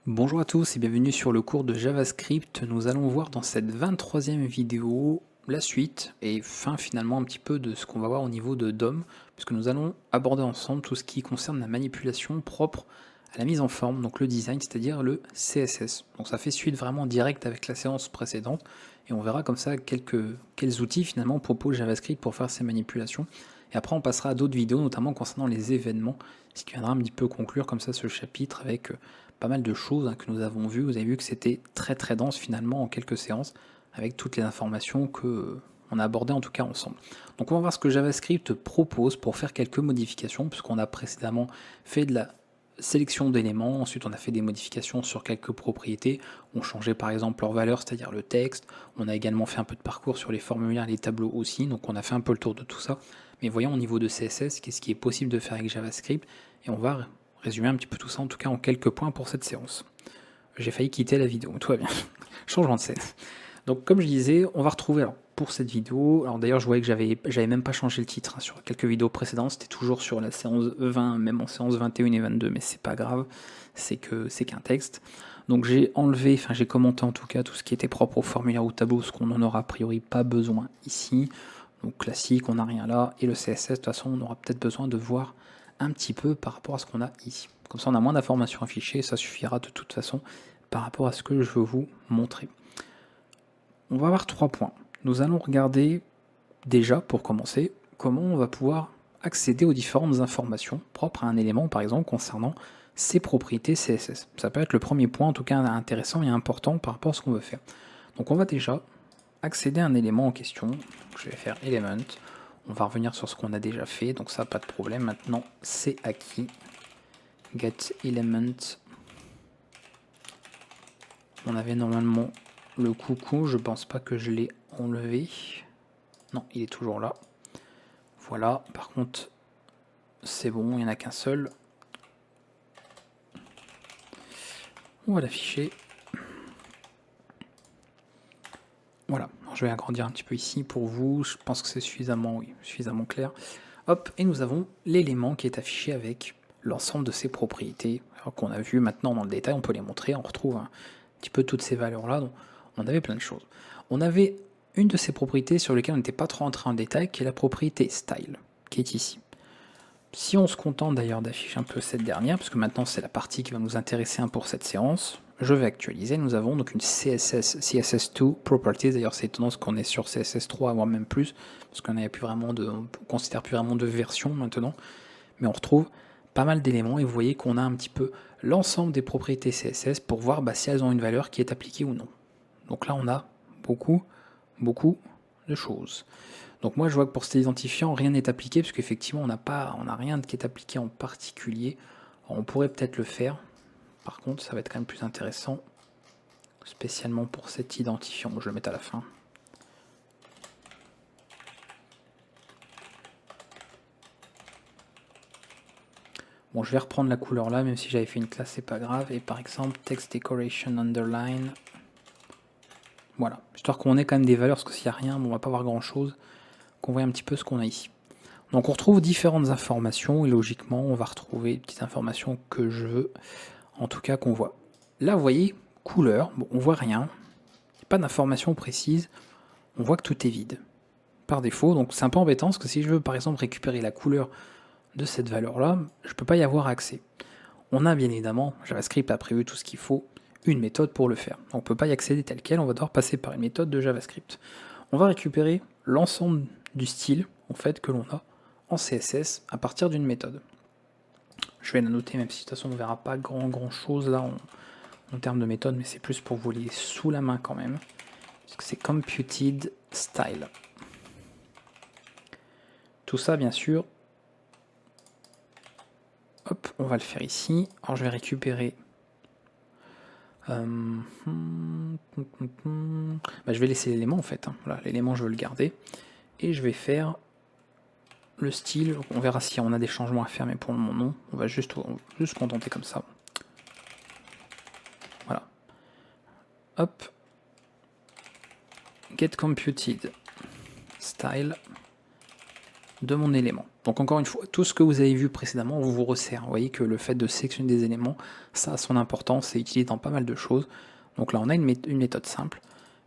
Bonjour à tous et bienvenue sur le cours de JavaScript. Nous allons voir dans cette 23e vidéo la suite et fin finalement un petit peu de ce qu'on va voir au niveau de DOM, puisque nous allons aborder ensemble tout ce qui concerne la manipulation propre à la mise en forme, donc le design, c'est-à-dire le CSS. Donc ça fait suite vraiment directe avec la séance précédente et on verra comme ça quels outils finalement propose JavaScript pour faire ces manipulations. Et après on passera à d'autres vidéos, notamment concernant les événements, ce qui viendra un petit peu conclure comme ça ce chapitre avec pas mal de choses que nous avons vues. Vous avez vu que c'était très très dense finalement en quelques séances avec toutes les informations que on a abordées en tout cas ensemble. Donc on va voir ce que JavaScript propose pour faire quelques modifications, puisqu'on a précédemment fait de la sélection d'éléments, ensuite on a fait des modifications sur quelques propriétés, on changeait par exemple leur valeur, c'est-à-dire le texte, on a également fait un peu de parcours sur les formulaires et les tableaux aussi, donc on a fait un peu le tour de tout ça. Mais voyons au niveau de CSS, qu'est-ce qui est possible de faire avec JavaScript, et on va résumer un petit peu tout ça, en tout cas en quelques points pour cette séance. J'ai failli quitter la vidéo, tout va bien. Changement de scène. Donc comme je disais, on va retrouver alors, pour cette vidéo, alors d'ailleurs je voyais que j'avais même pas changé le titre sur quelques vidéos précédentes, c'était toujours sur la séance 20, même en séance 21 et 22, mais c'est pas grave, c'est qu'un texte. Donc j'ai enlevé, enfin j'ai commenté en tout cas tout ce qui était propre au formulaire ou tableau, ce qu'on n'en aura a priori pas besoin ici. Donc classique, on n'a rien là, et le CSS, de toute façon on aura peut-être besoin de voir un petit peu par rapport à ce qu'on a ici. Comme ça on a moins d'informations affichées, ça suffira de toute façon par rapport à ce que je veux vous montrer. On va avoir 3 points. Nous allons regarder déjà, pour commencer, comment on va pouvoir accéder aux différentes informations propres à un élément, par exemple concernant ses propriétés CSS. Ça peut être le premier point, en tout cas intéressant et important par rapport à ce qu'on veut faire. Donc on va déjà accéder à un élément en question. Je vais faire element. On va revenir sur ce qu'on a déjà fait, donc ça pas de problème. Maintenant c'est acquis. Get element. On avait normalement le coucou, je pense pas que je l'ai enlevé. Non, il est toujours là. Voilà, par contre, c'est bon, il n'y en a qu'un seul. On va l'afficher. Voilà, alors je vais agrandir un petit peu ici pour vous. Je pense que c'est suffisamment, oui, suffisamment clair. Hop, et nous avons l'élément qui est affiché avec l'ensemble de ses propriétés. Alors qu'on a vu maintenant dans le détail, on peut les montrer, on retrouve un petit peu toutes ces valeurs-là. Donc on avait plein de choses. On avait une de ces propriétés sur lesquelles on n'était pas trop entré en détail, qui est la propriété style, qui est ici. Si on se contente d'ailleurs d'afficher un peu cette dernière, parce que maintenant c'est la partie qui va nous intéresser pour cette séance, je vais actualiser. Nous avons donc une CSS2 Properties. D'ailleurs, c'est étonnant parce qu'on est sur CSS3, voire même plus, parce qu'on ne considère plus vraiment de version maintenant. Mais on retrouve pas mal d'éléments et vous voyez qu'on a un petit peu l'ensemble des propriétés CSS pour voir si elles ont une valeur qui est appliquée ou non. Donc là, on a beaucoup de choses. Donc moi je vois que pour cet identifiant, rien n'est appliqué, parce qu'effectivement on n'a rien qui est appliqué en particulier. Alors, on pourrait peut-être le faire, par contre ça va être quand même plus intéressant, spécialement pour cet identifiant, je vais le mettre à la fin. Bon, je vais reprendre la couleur là, même si j'avais fait une classe, c'est pas grave, et par exemple text decoration underline, voilà, histoire qu'on ait quand même des valeurs, parce que s'il n'y a rien, bon, on va pas voir grand chose, qu'on voit un petit peu ce qu'on a ici. Donc on retrouve différentes informations, et logiquement on va retrouver les petites informations que je veux, en tout cas qu'on voit. Là vous voyez, couleur, bon, on voit rien, pas d'informations précises, on voit que tout est vide par défaut, donc c'est un peu embêtant parce que si je veux par exemple récupérer la couleur de cette valeur là, je ne peux pas y avoir accès. On a bien évidemment, JavaScript a prévu tout ce qu'il faut, une méthode pour le faire. On ne peut pas y accéder tel quel, on va devoir passer par une méthode de JavaScript. On va récupérer l'ensemble du style en fait que l'on a en CSS à partir d'une méthode. Je vais la noter, même si de toute façon on ne verra pas grand chose là en termes de méthode, mais c'est plus pour vous les sous la main quand même. Parce que c'est computed style. Tout ça, bien sûr, hop, on va le faire ici. Alors je vais récupérer. Je vais laisser l'élément en fait. Voilà, l'élément je veux le garder. Et je vais faire le style. On verra si on a des changements à faire, mais pour le moment non. On va juste se contenter comme ça. Voilà. Hop. Get computed style de mon élément. Donc encore une fois, tout ce que vous avez vu précédemment vous resserre. Vous voyez que le fait de sélectionner des éléments, ça a son importance, c'est utilisé dans pas mal de choses. Donc là, on a une méthode simple,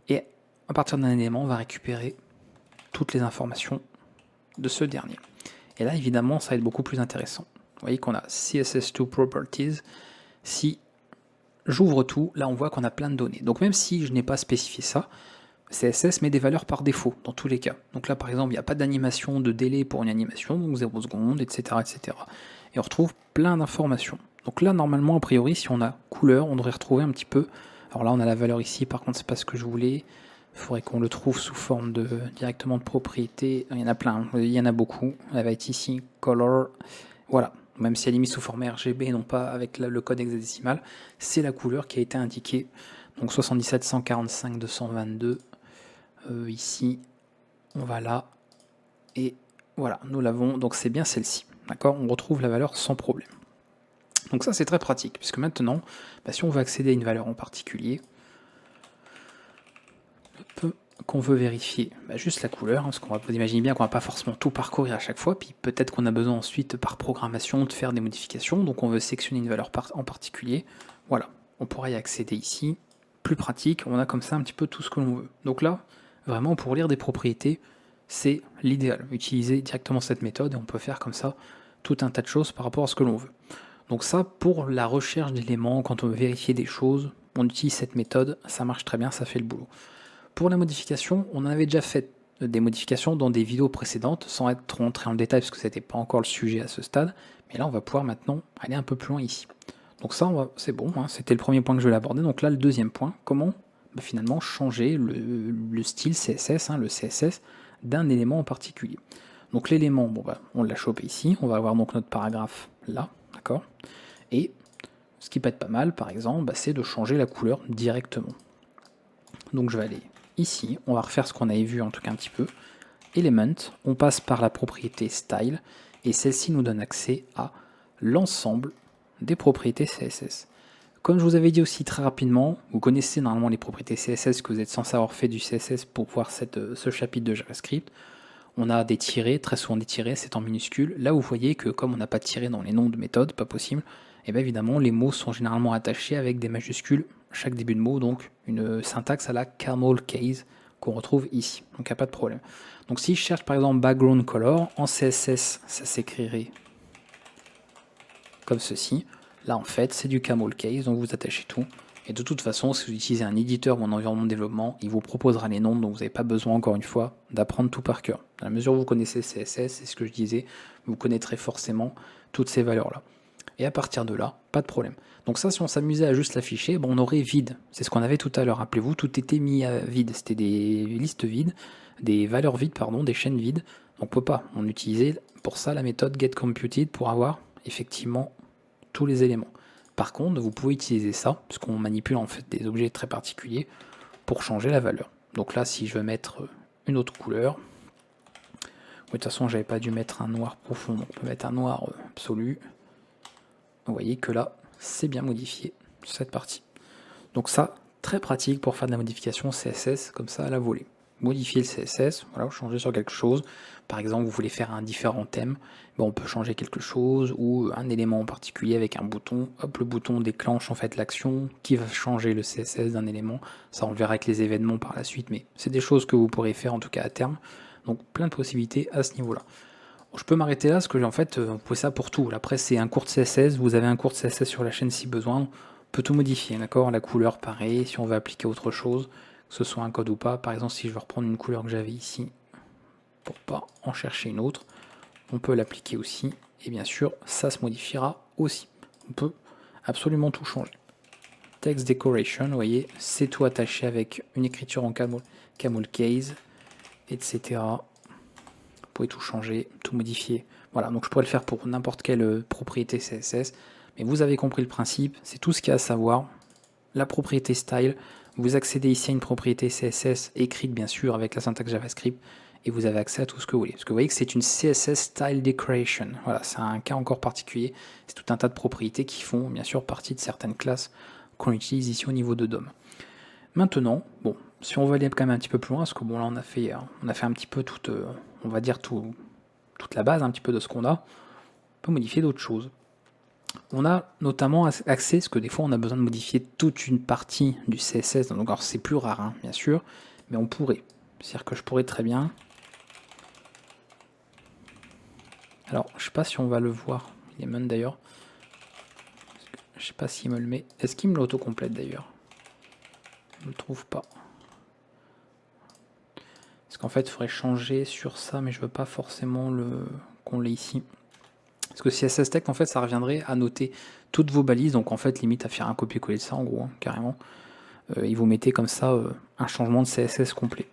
et à partir d'un élément, on va récupérer toutes les informations de ce dernier. Et là, évidemment, ça va être beaucoup plus intéressant. Vous voyez qu'on a CSS2 Properties. Si j'ouvre tout, là, on voit qu'on a plein de données. Donc même si je n'ai pas spécifié ça, CSS met des valeurs par défaut, dans tous les cas. Donc là, par exemple, il n'y a pas d'animation, de délai pour une animation, donc 0 secondes, etc., etc. Et on retrouve plein d'informations. Donc là, normalement, a priori, si on a couleur, on devrait retrouver un petit peu... Alors là, on a la valeur ici, par contre, c'est pas ce que je voulais. Il faudrait qu'on le trouve sous forme de directement de propriété. Il y en a plein, il y en a beaucoup. Elle va être ici, color. Voilà, même si elle est mise sous forme RGB, non pas avec le code hexadécimal, c'est la couleur qui a été indiquée. Donc 77, 145, 222. Ici, on va là. Et voilà, nous l'avons. Donc c'est bien celle-ci. D'accord, on retrouve la valeur sans problème. Donc ça, c'est très pratique, puisque maintenant, si on veut accéder à une valeur en particulier, qu'on veut vérifier juste la couleur, parce qu'on va vous imaginer bien qu'on va pas forcément tout parcourir à chaque fois, puis peut-être qu'on a besoin ensuite par programmation de faire des modifications, donc on veut sélectionner une valeur en particulier, voilà, on pourra y accéder ici, plus pratique, on a comme ça un petit peu tout ce que l'on veut. Donc là, vraiment pour lire des propriétés, c'est l'idéal, utiliser directement cette méthode et on peut faire comme ça tout un tas de choses par rapport à ce que l'on veut. Donc ça, pour la recherche d'éléments, quand on veut vérifier des choses, on utilise cette méthode, ça marche très bien, ça fait le boulot. Pour la modification, on en avait déjà fait des modifications dans des vidéos précédentes, sans être trop entré en détail parce que ce n'était pas encore le sujet à ce stade, mais là on va pouvoir maintenant aller un peu plus loin ici. Donc ça, c'est bon, hein, c'était le premier point que je voulais aborder, donc là le deuxième point, comment finalement changer le style CSS, le CSS, d'un élément en particulier. Donc l'élément, on l'a chopé ici, on va avoir donc notre paragraphe là, d'accord. Et ce qui peut être pas mal, par exemple, c'est de changer la couleur directement. Donc je vais aller ici, on va refaire ce qu'on avait vu en tout cas un petit peu. Element, on passe par la propriété Style, et celle-ci nous donne accès à l'ensemble des propriétés CSS. Comme je vous avais dit aussi très rapidement, vous connaissez normalement les propriétés CSS que vous êtes censé avoir fait du CSS pour voir ce chapitre de JavaScript. On a des tirets, très souvent des tirets, c'est en minuscules. Là vous voyez que comme on n'a pas de tirés dans les noms de méthodes, pas possible, et bien évidemment les mots sont généralement attachés avec des majuscules chaque début de mot, donc une syntaxe à la camel case qu'on retrouve ici, donc il n'y a pas de problème. Donc si je cherche par exemple background color, en CSS ça s'écrirait comme ceci. Là en fait c'est du camel case, donc vous attachez tout. Et de toute façon, si vous utilisez un éditeur ou un environnement de développement, il vous proposera les noms, donc vous n'avez pas besoin, encore une fois, d'apprendre tout par cœur. À la mesure où vous connaissez CSS, c'est ce que je disais, vous connaîtrez forcément toutes ces valeurs-là. Et à partir de là, pas de problème. Donc ça, si on s'amusait à juste l'afficher, on aurait vide. C'est ce qu'on avait tout à l'heure, rappelez-vous, tout était mis à vide. C'était des listes vides, des valeurs vides, pardon, des chaînes vides. On ne peut pas. On utilisait pour ça la méthode getComputed pour avoir effectivement tous les éléments. Par contre, vous pouvez utiliser ça, puisqu'on manipule en fait des objets très particuliers, pour changer la valeur. Donc là, si je veux mettre une autre couleur, de toute façon, j'avais pas dû mettre un noir profond, donc on peut mettre un noir absolu. Vous voyez que là, c'est bien modifié, cette partie. Donc ça, très pratique pour faire de la modification CSS, comme ça à la volée. Modifier le CSS, voilà, changer sur quelque chose. Par exemple, vous voulez faire un différent thème, on peut changer quelque chose ou un élément en particulier avec un bouton. Hop, le bouton déclenche en fait l'action qui va changer le CSS d'un élément. Ça, on le verra avec les événements par la suite, mais c'est des choses que vous pourrez faire en tout cas à terme. Donc plein de possibilités à ce niveau-là. Je peux m'arrêter là parce que en fait, vous pouvez ça pour tout. Après, c'est un cours de CSS, vous avez un cours de CSS sur la chaîne si besoin. On peut tout modifier, d'accord. La couleur, pareil, si on veut appliquer autre chose, que ce soit un code ou pas. Par exemple, si je veux reprendre une couleur que j'avais ici, pour pas en chercher une autre, on peut l'appliquer aussi. Et bien sûr, ça se modifiera aussi. On peut absolument tout changer. Text decoration, vous voyez, c'est tout attaché avec une écriture en camel case, etc. Vous pouvez tout changer, tout modifier. Voilà, donc je pourrais le faire pour n'importe quelle propriété CSS, mais vous avez compris le principe, c'est tout ce qu'il y a à savoir. La propriété style, vous accédez ici à une propriété CSS écrite bien sûr avec la syntaxe JavaScript, et vous avez accès à tout ce que vous voulez. Parce que vous voyez que c'est une CSS Style Decoration. Voilà, c'est un cas encore particulier. C'est tout un tas de propriétés qui font bien sûr partie de certaines classes qu'on utilise ici au niveau de DOM. Maintenant, bon, si on veut aller quand même un petit peu plus loin, parce que bon là on a fait un petit peu toute, on va dire tout toute la base un petit peu de ce qu'on a, on peut modifier d'autres choses. On a notamment accès, parce que des fois on a besoin de modifier toute une partie du CSS, donc alors c'est plus rare hein, bien sûr, mais on pourrait. C'est-à-dire que je pourrais très bien... Alors je sais pas si on va le voir, Element d'ailleurs. Je sais pas s'il me le met. Est-ce qu'il me l'auto-complète d'ailleurs? Je ne le trouve pas. Parce qu'en fait il faudrait changer sur ça, mais je veux pas forcément qu'on l'ait ici. Parce que CSS Text en fait ça reviendrait à noter toutes vos balises, donc en fait limite à faire un copier-coller de ça en gros, hein, carrément. Et vous mettez comme ça un changement de CSS complet.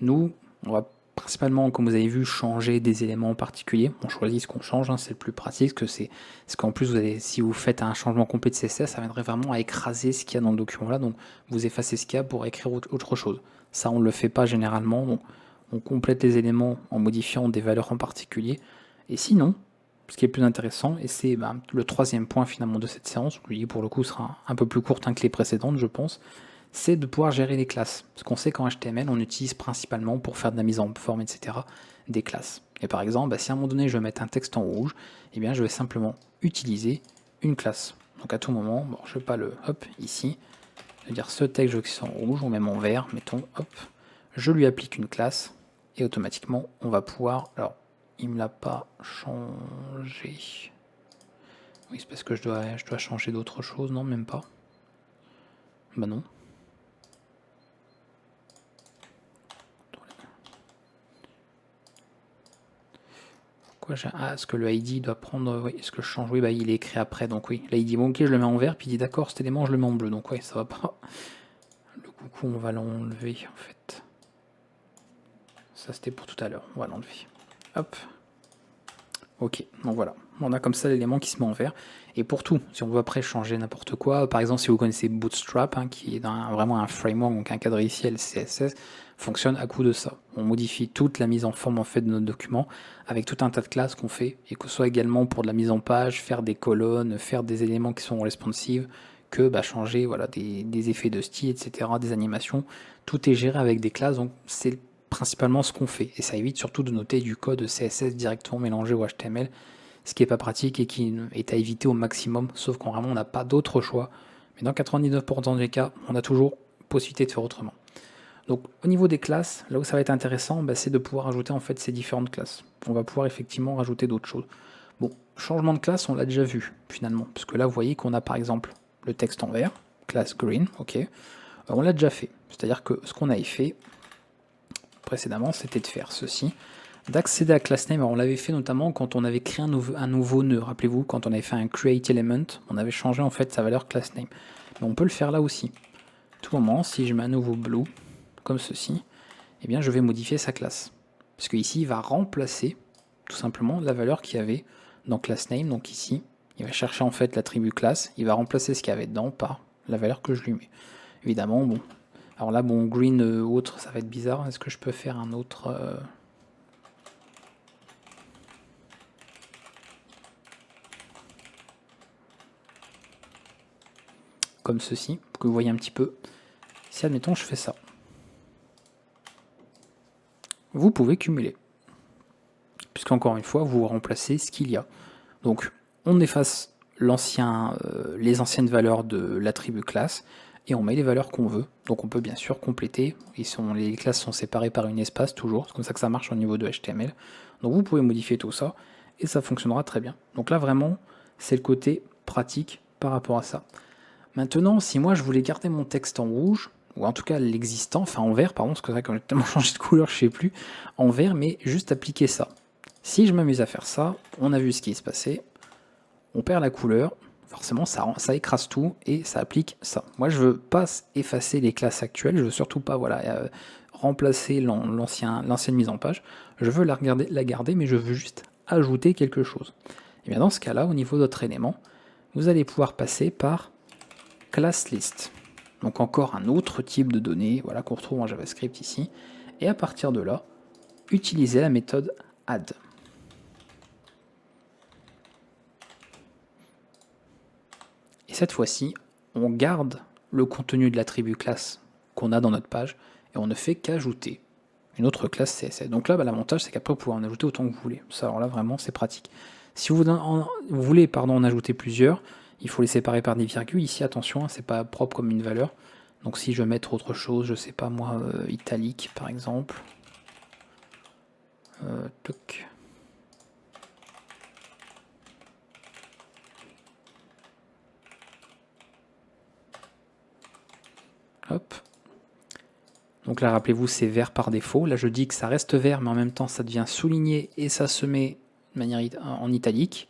Nous, on va principalement, comme vous avez vu, changer des éléments particuliers. On choisit ce qu'on change, hein, c'est le plus pratique, parce qu'en plus, si vous faites un changement complet de CSS, ça viendrait vraiment à écraser ce qu'il y a dans le document là, donc vous effacez ce qu'il y a pour écrire autre chose. Ça, on ne le fait pas généralement, donc on complète les éléments en modifiant des valeurs en particulier. Et sinon, ce qui est plus intéressant, et c'est le troisième point finalement de cette séance, qui pour le coup sera un peu plus courte hein, que les précédentes, je pense, c'est de pouvoir gérer les classes. Parce qu'on sait qu'en HTML, on utilise principalement pour faire de la mise en forme, etc., des classes. Et par exemple, si à un moment donné je veux mettre un texte en rouge, eh bien je vais simplement utiliser une classe. Donc à tout moment, bon, je ne vais pas le hop ici, je vais dire ce texte je veux qu'il soit en rouge, ou même en vert, mettons, hop, je lui applique une classe, et automatiquement on va pouvoir. Alors, il ne me l'a pas changé. Oui, c'est parce que je dois changer d'autre chose, non, même pas. Bah non. Est-ce que le ID doit prendre... Oui, est-ce que je change? Oui, bah il est écrit après, donc oui. Là il dit, bon ok, je le mets en vert, puis il dit, d'accord, cet élément, je le mets en bleu, donc oui, ça va pas. Le coucou, on va l'enlever, en fait. Ça, c'était pour tout à l'heure, on va l'enlever. Hop. Ok, donc voilà. On a comme ça l'élément qui se met en vert. Et pour tout, si on veut après changer n'importe quoi, par exemple, si vous connaissez Bootstrap, hein, qui est vraiment un framework, donc un quadriciel CSS, fonctionne à coup de ça. On modifie toute la mise en forme en fait de notre document avec tout un tas de classes qu'on fait, et que ce soit également pour de la mise en page, faire des colonnes, faire des éléments qui sont responsive, que changer voilà, des effets de style, etc., des animations. Tout est géré avec des classes, donc c'est principalement ce qu'on fait. Et ça évite surtout de noter du code CSS directement mélangé au HTML, ce qui n'est pas pratique et qui est à éviter au maximum, sauf quand vraiment on n'a pas d'autre choix. Mais dans 99% des cas, on a toujours possibilité de faire autrement. Donc au niveau des classes, là où ça va être intéressant, c'est de pouvoir ajouter en fait ces différentes classes. On va pouvoir effectivement rajouter d'autres choses. Bon, changement de classe, on l'a déjà vu finalement, parce que là vous voyez qu'on a par exemple le texte en vert, classe green, ok. On l'a déjà fait, c'est-à-dire que ce qu'on avait fait précédemment, c'était de faire ceci, d'accéder à class name. Alors on l'avait fait notamment quand on avait créé un nouveau nœud. Rappelez-vous, quand on avait fait un create element, on avait changé en fait sa valeur class name. Mais on peut le faire là aussi. À tout moment, si je mets un nouveau blue, comme ceci, eh bien je vais modifier sa classe. Parce que ici, il va remplacer tout simplement la valeur qu'il y avait dans class name. Donc ici, il va chercher en fait l'attribut class, il va remplacer ce qu'il y avait dedans par la valeur que je lui mets. Évidemment, bon. Alors là, bon, green autre, ça va être bizarre. Est-ce que je peux faire un autre comme ceci, pour que vous voyez un petit peu. Si admettons je fais ça, vous pouvez cumuler, puisqu'encore une fois vous remplacez ce qu'il y a. Donc on efface les anciennes valeurs de l'attribut classe et on met les valeurs qu'on veut. Donc on peut bien sûr compléter. Les classes sont séparées par une espace toujours, c'est comme ça que ça marche au niveau de HTML. Donc vous pouvez modifier tout ça et ça fonctionnera très bien. Donc là vraiment c'est le côté pratique par rapport à ça. Maintenant, si moi je voulais garder mon texte en rouge, ou en tout cas l'existant, enfin en vert, pardon, parce que c'est vrai qu'on a tellement changé de couleur, je sais plus, en vert, mais juste appliquer ça. Si je m'amuse à faire ça, on a vu ce qui se passait, on perd la couleur, forcément ça écrase tout et ça applique ça. Moi je veux pas effacer les classes actuelles, je veux surtout pas remplacer l'ancienne mise en page, je veux la garder, mais je veux juste ajouter quelque chose. Et bien dans ce cas-là, au niveau d'autres éléments, vous allez pouvoir passer par class list. Donc encore un autre type de données voilà, qu'on retrouve en JavaScript ici. Et à partir de là, utilisez la méthode add. Et cette fois-ci, on garde le contenu de l'attribut classe qu'on a dans notre page et on ne fait qu'ajouter une autre classe CSS. Donc là, l'avantage, c'est qu'après, vous pouvez en ajouter autant que vous voulez. Ça, alors là, vraiment, c'est pratique. Si vous voulez en ajouter plusieurs, il faut les séparer par des virgules. Ici, attention, c'est pas propre comme une valeur. Donc si je veux mettre autre chose, je sais pas moi, italique par exemple. Toc. Hop. Donc là, rappelez-vous, c'est vert par défaut. Là, je dis que ça reste vert, mais en même temps, ça devient souligné et ça se met de manière en italique.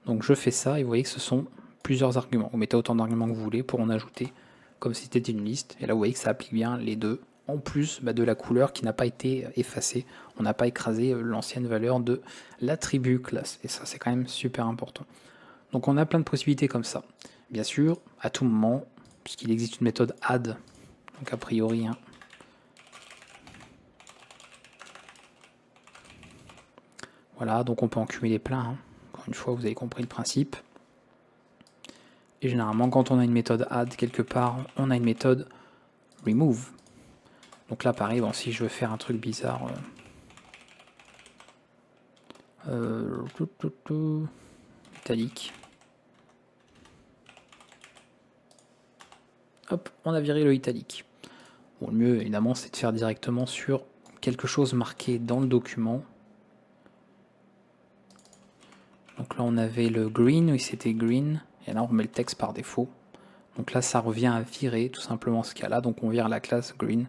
Donc je fais ça et vous voyez que ce sont plusieurs arguments. Vous mettez autant d'arguments que vous voulez pour en ajouter, comme si c'était une liste. Et là, vous voyez que ça applique bien les deux, en plus de la couleur qui n'a pas été effacée. On n'a pas écrasé l'ancienne valeur de l'attribut classe. Et ça, c'est quand même super important. Donc on a plein de possibilités comme ça. Bien sûr, à tout moment, puisqu'il existe une méthode add, donc a priori, hein, voilà, donc on peut en cumuler plein. Hein. Encore une fois, vous avez compris le principe. Et généralement, quand on a une méthode add quelque part, on a une méthode remove. Donc là, pareil, bon, si je veux faire un truc bizarre, italique. Hop, on a viré le italique. Bon, le mieux, évidemment, c'est de faire directement sur quelque chose marqué dans le document. Donc là, on avait le green, oui, c'était green. Et là, on remet le texte par défaut. Donc là, ça revient à virer tout simplement ce cas-là. Donc on vire la classe green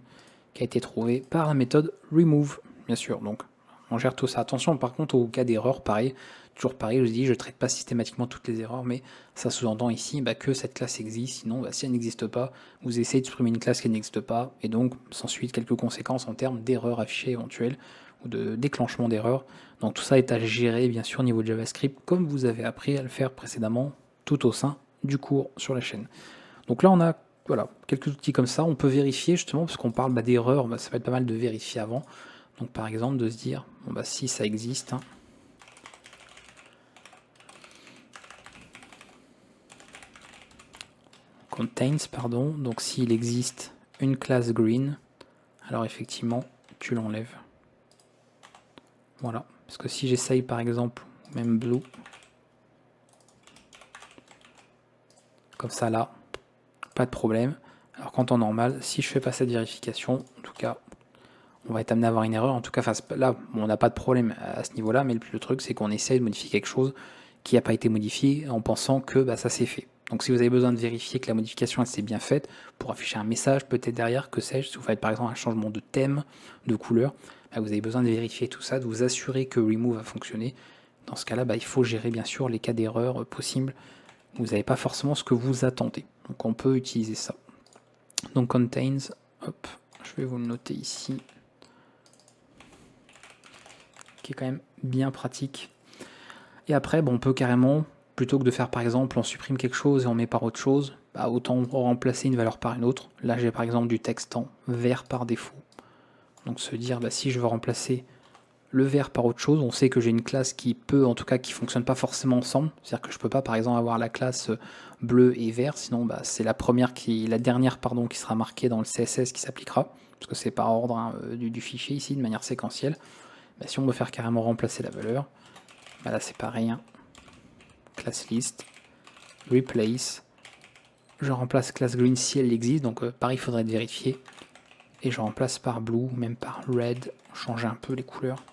qui a été trouvée par la méthode remove, bien sûr. Donc on gère tout ça. Attention, par contre, au cas d'erreur, pareil, toujours pareil, je dis, je ne traite pas systématiquement toutes les erreurs, mais ça sous-entend ici que cette classe existe. Sinon, si elle n'existe pas, vous essayez de supprimer une classe qui n'existe pas, et donc s'ensuit quelques conséquences en termes d'erreurs affichées éventuelles ou de déclenchement d'erreurs. Donc tout ça est à gérer, bien sûr, au niveau de JavaScript, comme vous avez appris à le faire précédemment, tout au sein du cours sur la chaîne. Donc là, on a quelques outils comme ça. On peut vérifier justement, parce qu'on parle d'erreurs, ça va être pas mal de vérifier avant. Donc par exemple, de se dire, si ça existe, hein, contains, pardon, donc s'il existe une classe green, alors effectivement, tu l'enlèves. Voilà, parce que si j'essaye par exemple, même blue, comme ça là, pas de problème. Alors qu'en temps normal, si je fais pas cette vérification, en tout cas, on va être amené à avoir une erreur. En tout cas, là, on n'a pas de problème à ce niveau-là, mais le truc, c'est qu'on essaie de modifier quelque chose qui n'a pas été modifié en pensant que ça s'est fait. Donc si vous avez besoin de vérifier que la modification s'est bien faite, pour afficher un message peut-être derrière, que sais-je, si vous faites par exemple un changement de thème, de couleur, vous avez besoin de vérifier tout ça, de vous assurer que remove a fonctionné. Dans ce cas-là, il faut gérer bien sûr les cas d'erreur possibles. Vous n'avez pas forcément ce que vous attendez. Donc on peut utiliser ça. Donc contains, hop, je vais vous le noter ici, qui est quand même bien pratique. Et après, on peut carrément, plutôt que de faire par exemple, on supprime quelque chose et on met par autre chose, autant remplacer une valeur par une autre. Là, j'ai par exemple du texte en vert par défaut. Donc se dire, si je veux remplacer le vert par autre chose, on sait que j'ai une classe qui peut, en tout cas, qui fonctionne pas forcément ensemble. C'est-à-dire que je peux pas, par exemple, avoir la classe bleu et vert, sinon c'est la dernière qui sera marquée dans le CSS qui s'appliquera, parce que c'est par ordre du fichier ici, de manière séquentielle. Si on veut faire carrément remplacer la valeur, là c'est pareil, hein. Class list, replace, je remplace class green si elle existe, donc pareil, il faudrait vérifier, et je remplace par blue, même par red, changer un peu les couleurs,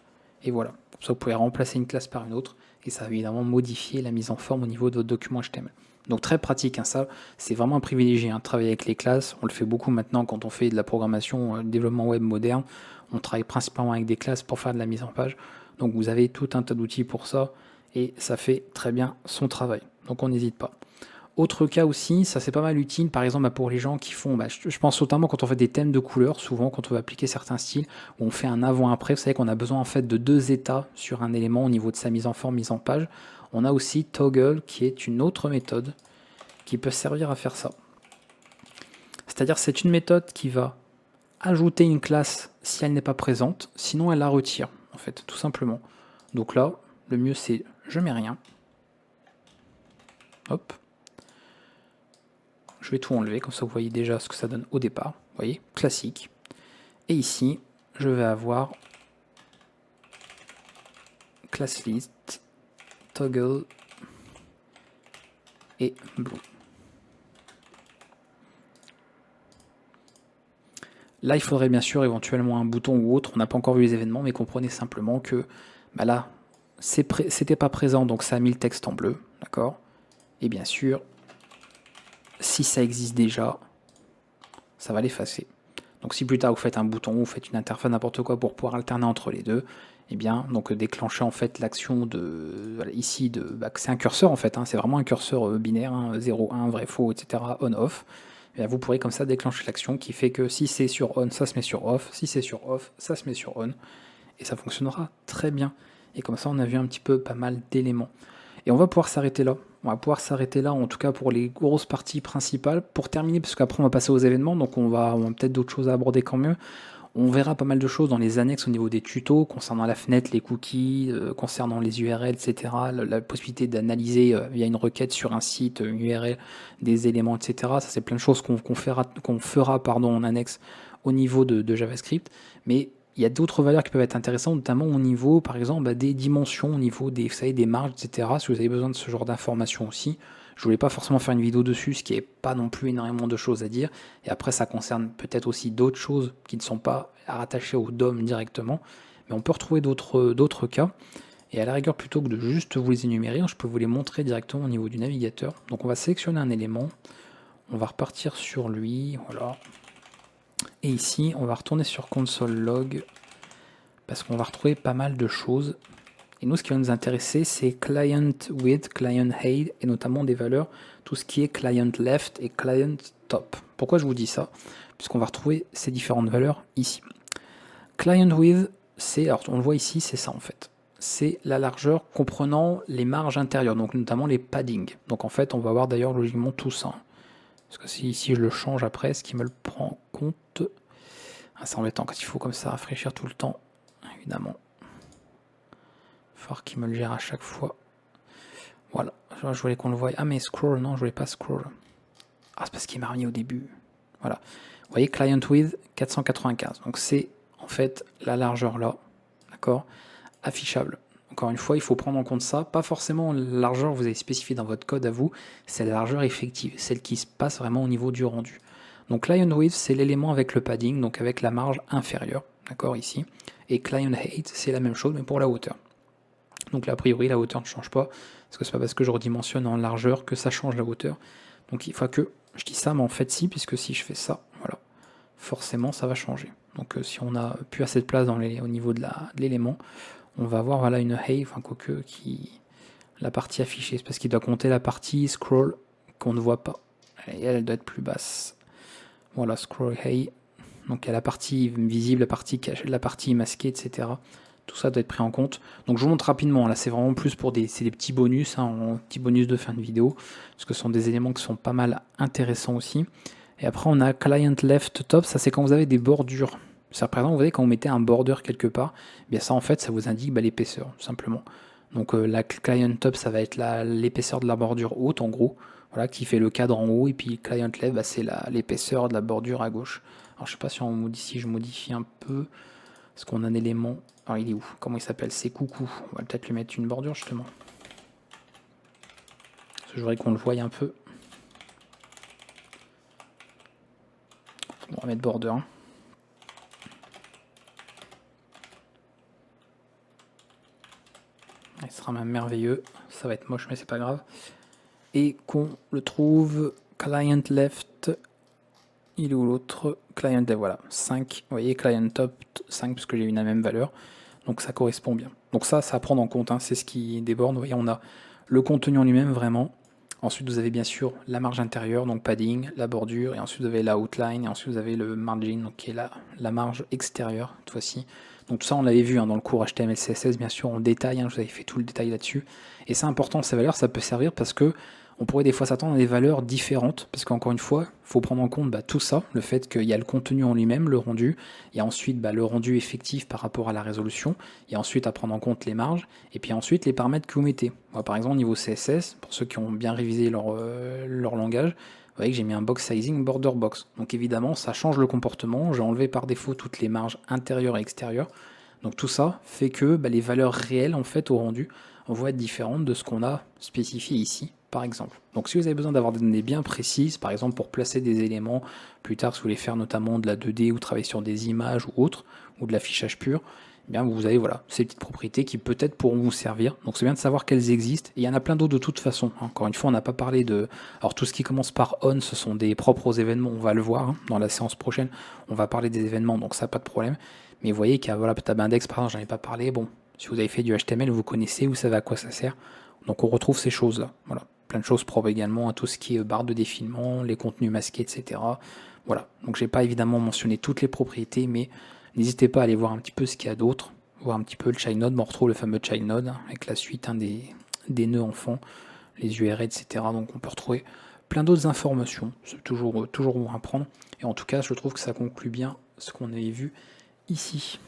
et voilà. Comme ça, vous pouvez remplacer une classe par une autre, et ça va évidemment modifier la mise en forme au niveau de votre document HTML. Donc très pratique, hein, ça, c'est vraiment un privilégié, hein, de travailler avec les classes. On le fait beaucoup maintenant quand on fait de la programmation, développement web moderne. On travaille principalement avec des classes pour faire de la mise en page. Donc vous avez tout un tas d'outils pour ça, et ça fait très bien son travail. Donc on n'hésite pas. Autre cas aussi, ça c'est pas mal utile, par exemple pour les gens qui font, je pense notamment quand on fait des thèmes de couleurs, souvent quand on veut appliquer certains styles, où on fait un avant-après, vous savez qu'on a besoin en fait de deux états sur un élément au niveau de sa mise en forme, mise en page. On a aussi Toggle qui est une autre méthode qui peut servir à faire ça. C'est-à-dire c'est une méthode qui va ajouter une classe si elle n'est pas présente, sinon elle la retire, en fait, tout simplement. Donc là, le mieux c'est je mets rien. Hop. Je vais tout enlever, comme ça vous voyez déjà ce que ça donne au départ. Vous voyez, classique. Et ici, je vais avoir class list, toggle et blue. Là, il faudrait bien sûr éventuellement un bouton ou autre. On n'a pas encore vu les événements, mais comprenez simplement que bah là, c'était pas présent, donc ça a mis le texte en bleu, d'accord? Et bien sûr, si ça existe déjà, ça va l'effacer. Donc si plus tard vous faites un bouton, vous faites une interface, n'importe quoi pour pouvoir alterner entre les deux, et bien donc déclencher en fait l'action de voilà, ici de c'est un curseur en fait, hein, c'est vraiment un curseur binaire, hein, 0, 1, vrai, faux, etc. On, off. Et vous pourrez comme ça déclencher l'action qui fait que si c'est sur on, ça se met sur off, si c'est sur off, ça se met sur on, et ça fonctionnera très bien. Et comme ça on a vu un petit peu pas mal d'éléments. Et on va pouvoir s'arrêter là. On va pouvoir s'arrêter là, en tout cas pour les grosses parties principales. Pour terminer, parce qu'après on va passer aux événements, donc on a peut-être d'autres choses à aborder quand même. On verra pas mal de choses dans les annexes au niveau des tutos, concernant la fenêtre, les cookies, concernant les URL, etc. La possibilité d'analyser via une requête sur un site, une URL, des éléments, etc. Ça c'est plein de choses qu'on fera en annexe au niveau de JavaScript. Mais il y a d'autres valeurs qui peuvent être intéressantes, notamment au niveau, par exemple, des dimensions, au niveau des, vous savez, des marges, etc. Si vous avez besoin de ce genre d'informations aussi, je voulais pas forcément faire une vidéo dessus, ce qui n'est pas non plus énormément de choses à dire. Et après, ça concerne peut-être aussi d'autres choses qui ne sont pas rattachées au DOM directement, mais on peut retrouver d'autres cas. Et à la rigueur, plutôt que de juste vous les énumérer, je peux vous les montrer directement au niveau du navigateur. Donc on va sélectionner un élément, on va repartir sur lui, voilà. Et ici, on va retourner sur console log parce qu'on va retrouver pas mal de choses. Et nous, ce qui va nous intéresser, c'est client width, client height, et notamment des valeurs, tout ce qui est client left et client top. Pourquoi je vous dis ça? Puisqu'on va retrouver ces différentes valeurs ici. Client width, alors on le voit ici, c'est ça en fait. C'est la largeur comprenant les marges intérieures, donc notamment les paddings. Donc en fait, on va voir d'ailleurs logiquement tout ça. Parce que si je le change après, est-ce qu'il me le prend en compte? C'est embêtant quand il faut comme ça rafraîchir tout le temps, évidemment. Il va falloir qu'il me le gère à chaque fois. Voilà, je voulais qu'on le voie. Ah mais scroll, non, je voulais pas scroll. Ah, c'est parce qu'il m'a remis au début. Voilà. Vous voyez, client width 495. Donc c'est en fait la largeur là, d'accord, affichable. Encore une fois, il faut prendre en compte ça. Pas forcément la largeur que vous avez spécifiée dans votre code à vous, c'est la largeur effective, celle qui se passe vraiment au niveau du rendu. Donc client width, c'est l'élément avec le padding, donc avec la marge inférieure, d'accord, ici. Et client height, c'est la même chose, mais pour la hauteur. Donc là, a priori, la hauteur ne change pas, parce que c'est pas parce que je redimensionne en largeur que ça change la hauteur. Donc il faut que je dis ça, mais en fait si, puisque si je fais ça, voilà, forcément ça va changer. Donc si on a plus assez de place au niveau de l'élément, on va avoir voilà, une hay, enfin quoique, la partie affichée, c'est parce qu'il doit compter la partie scroll qu'on ne voit pas. Et elle doit être plus basse. Voilà, scroll hay. Donc il y a la partie visible, la partie cachée, la partie masquée, etc. Tout ça doit être pris en compte. Donc je vous montre rapidement, là c'est vraiment plus pour des petits bonus, hein, petits bonus de fin de vidéo, parce que ce sont des éléments qui sont pas mal intéressants aussi. Et après on a client left top, ça c'est quand vous avez des bordures. Ça par exemple, vous voyez quand vous mettez un border quelque part, eh bien ça en fait ça vous indique l'épaisseur, tout simplement. Donc la client top ça va être l'épaisseur de la bordure haute en gros, voilà, qui fait le cadre en haut, et puis client left c'est l'épaisseur de la bordure à gauche. Alors je sais pas si je modifie un peu, parce qu'on a un élément. Alors il est où? Comment il s'appelle? C'est coucou. On va peut-être lui mettre une bordure justement. Parce que je voudrais qu'on le voie un peu. On va mettre border. Il sera même merveilleux. Ça va être moche mais c'est pas grave. Et qu'on le trouve client left. Il est où l'autre? Client left, voilà. 5. Vous voyez, client top 5 parce que j'ai eu la même valeur. Donc ça correspond bien. Donc ça à prendre en compte, hein, c'est ce qui déborde. Vous voyez, on a le contenu en lui-même vraiment. Ensuite, vous avez bien sûr la marge intérieure, donc padding, la bordure, et ensuite vous avez la outline, et ensuite vous avez le margin, donc qui est la marge extérieure, cette fois-ci. Donc tout ça, on l'avait vu dans le cours HTML, CSS, bien sûr, en détail, je vous avais fait tout le détail là-dessus. Et c'est important, ces valeurs, ça peut servir parce que on pourrait des fois s'attendre à des valeurs différentes, parce qu'encore une fois, il faut prendre en compte tout ça, le fait qu'il y a le contenu en lui-même, le rendu, il y a ensuite le rendu effectif par rapport à la résolution, il y a ensuite à prendre en compte les marges, et puis ensuite les paramètres que vous mettez. Moi, par exemple, au niveau CSS, pour ceux qui ont bien révisé leur langage, voyez que j'ai mis un box sizing border box. Donc évidemment, ça change le comportement. J'ai enlevé par défaut toutes les marges intérieures et extérieures. Donc tout ça fait que les valeurs réelles en fait au rendu vont être différentes de ce qu'on a spécifié ici, par exemple. Donc si vous avez besoin d'avoir des données bien précises, par exemple pour placer des éléments, plus tard si vous voulez faire notamment de la 2D ou travailler sur des images ou autres, ou de l'affichage pur, eh bien vous avez ces petites propriétés qui peut-être pourront vous servir. Donc c'est bien de savoir qu'elles existent. Et il y en a plein d'autres de toute façon. Encore une fois, on n'a pas parlé de... Alors tout ce qui commence par on, ce sont des propres aux événements, on va le voir dans la séance prochaine. On va parler des événements, donc ça pas de problème. Mais vous voyez qu'il y a Tab Index, par exemple, j'en ai pas parlé. Bon, si vous avez fait du HTML, vous connaissez, vous savez à quoi ça sert. Donc on retrouve ces choses-là. Voilà. Plein de choses propres également à tout ce qui est barre de défilement, les contenus masqués, etc. Voilà. Donc j'ai pas évidemment mentionné toutes les propriétés, mais n'hésitez pas à aller voir un petit peu ce qu'il y a d'autre, voir un petit peu le child node. On retrouve le fameux child node avec la suite des nœuds enfants, les URL, etc. Donc on peut retrouver plein d'autres informations. C'est toujours bon à prendre. Et en tout cas, je trouve que ça conclut bien ce qu'on avait vu ici.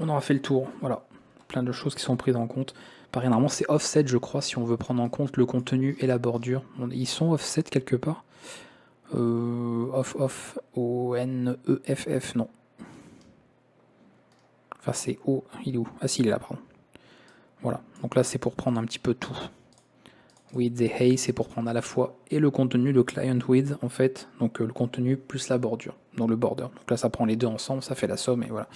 On aura fait le tour, voilà, plein de choses qui sont prises en compte. Pareil, normalement c'est offset je crois, si on veut prendre en compte le contenu et la bordure. Ils sont offset quelque part off, O-N-E-F-F, non. Enfin c'est O, il est où? Ah si, il est là, pardon. Voilà, donc là c'est pour prendre un petit peu tout. Width et height, c'est pour prendre à la fois et le contenu, le client width en fait, donc le contenu plus la bordure, donc le border. Donc là ça prend les deux ensemble, ça fait la somme et voilà.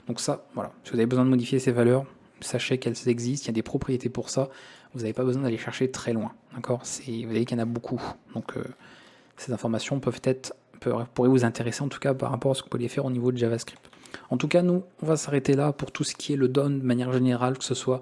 Donc ça, voilà, si vous avez besoin de modifier ces valeurs, sachez qu'elles existent, il y a des propriétés pour ça, vous n'avez pas besoin d'aller chercher très loin, d'accord? Vous voyez qu'il y en a beaucoup, donc ces informations pourraient vous intéresser en tout cas par rapport à ce que vous pouvez faire au niveau de JavaScript. En tout cas, nous, on va s'arrêter là pour tout ce qui est le DOM de manière générale, que ce soit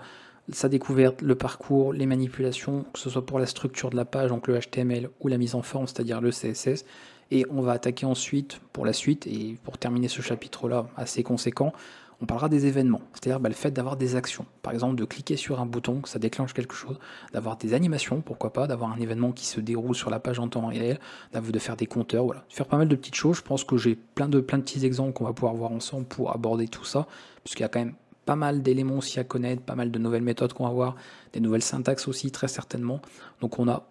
sa découverte, le parcours, les manipulations, que ce soit pour la structure de la page, donc le HTML, ou la mise en forme, c'est-à-dire le CSS. Et on va attaquer ensuite, pour la suite, et pour terminer ce chapitre-là assez conséquent, on parlera des événements, c'est-à-dire le fait d'avoir des actions. Par exemple, de cliquer sur un bouton, ça déclenche quelque chose, d'avoir des animations, pourquoi pas, d'avoir un événement qui se déroule sur la page en temps réel, de faire des compteurs, voilà. De faire pas mal de petites choses. Je pense que j'ai plein de petits exemples qu'on va pouvoir voir ensemble pour aborder tout ça, puisqu'il y a quand même pas mal d'éléments aussi à connaître, pas mal de nouvelles méthodes qu'on va voir, des nouvelles syntaxes aussi, très certainement. Donc on a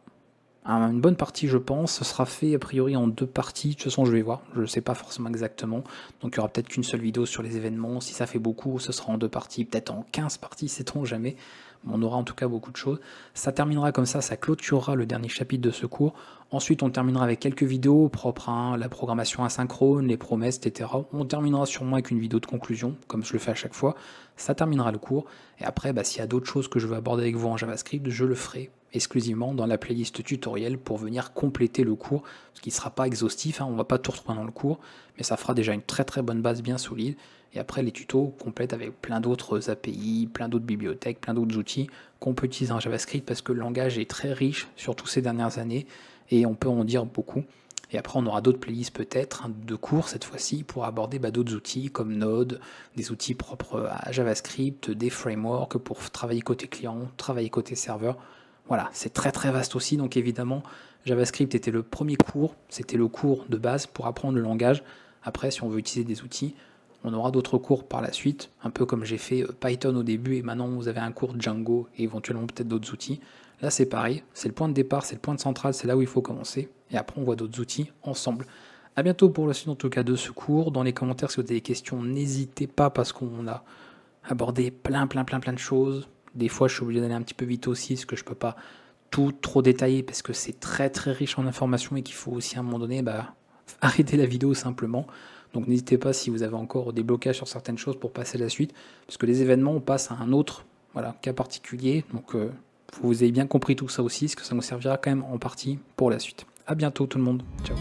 une bonne partie, je pense. Ce sera fait a priori en 2 parties. De toute façon, je vais voir. Je ne sais pas forcément exactement. Donc il n'y aura peut-être qu'une seule vidéo sur les événements. Si ça fait beaucoup, ce sera en 2 parties, peut-être en 15 parties, sait-on jamais. On aura en tout cas beaucoup de choses. Ça terminera comme ça clôturera le dernier chapitre de ce cours. Ensuite, on terminera avec quelques vidéos propres à la programmation asynchrone, les promesses, etc. On terminera sûrement avec une vidéo de conclusion, comme je le fais à chaque fois. Ça terminera le cours. Et après, s'il y a d'autres choses que je veux aborder avec vous en JavaScript, je le ferai exclusivement dans la playlist tutoriel pour venir compléter le cours, ce qui ne sera pas exhaustif, on ne va pas tout retrouver dans le cours, mais ça fera déjà une très très bonne base bien solide. Et après les tutos complètent avec plein d'autres API, plein d'autres bibliothèques, plein d'autres outils qu'on peut utiliser en JavaScript parce que le langage est très riche, surtout ces dernières années, et on peut en dire beaucoup. Et après, on aura d'autres playlists peut-être de cours cette fois-ci pour aborder d'autres outils comme Node, des outils propres à JavaScript, des frameworks pour travailler côté client, travailler côté serveur. Voilà, c'est très très vaste aussi, donc évidemment, JavaScript était le premier cours, c'était le cours de base pour apprendre le langage. Après, si on veut utiliser des outils, on aura d'autres cours par la suite, un peu comme j'ai fait Python au début et maintenant vous avez un cours Django et éventuellement peut-être d'autres outils. Là c'est pareil, c'est le point de départ, c'est le point de central, c'est là où il faut commencer et après on voit d'autres outils ensemble. A bientôt pour la suite en tout cas de ce cours. Dans les commentaires si vous avez des questions, n'hésitez pas parce qu'on a abordé plein de choses. Des fois je suis obligé d'aller un petit peu vite aussi parce que je peux pas tout trop détailler parce que c'est très très riche en informations et qu'il faut aussi à un moment donné arrêter la vidéo simplement. Donc n'hésitez pas si vous avez encore des blocages sur certaines choses pour passer à la suite, parce que les événements, on passe à un autre cas particulier. Donc vous avez bien compris tout ça aussi, parce que ça nous servira quand même en partie pour la suite. A bientôt tout le monde, ciao.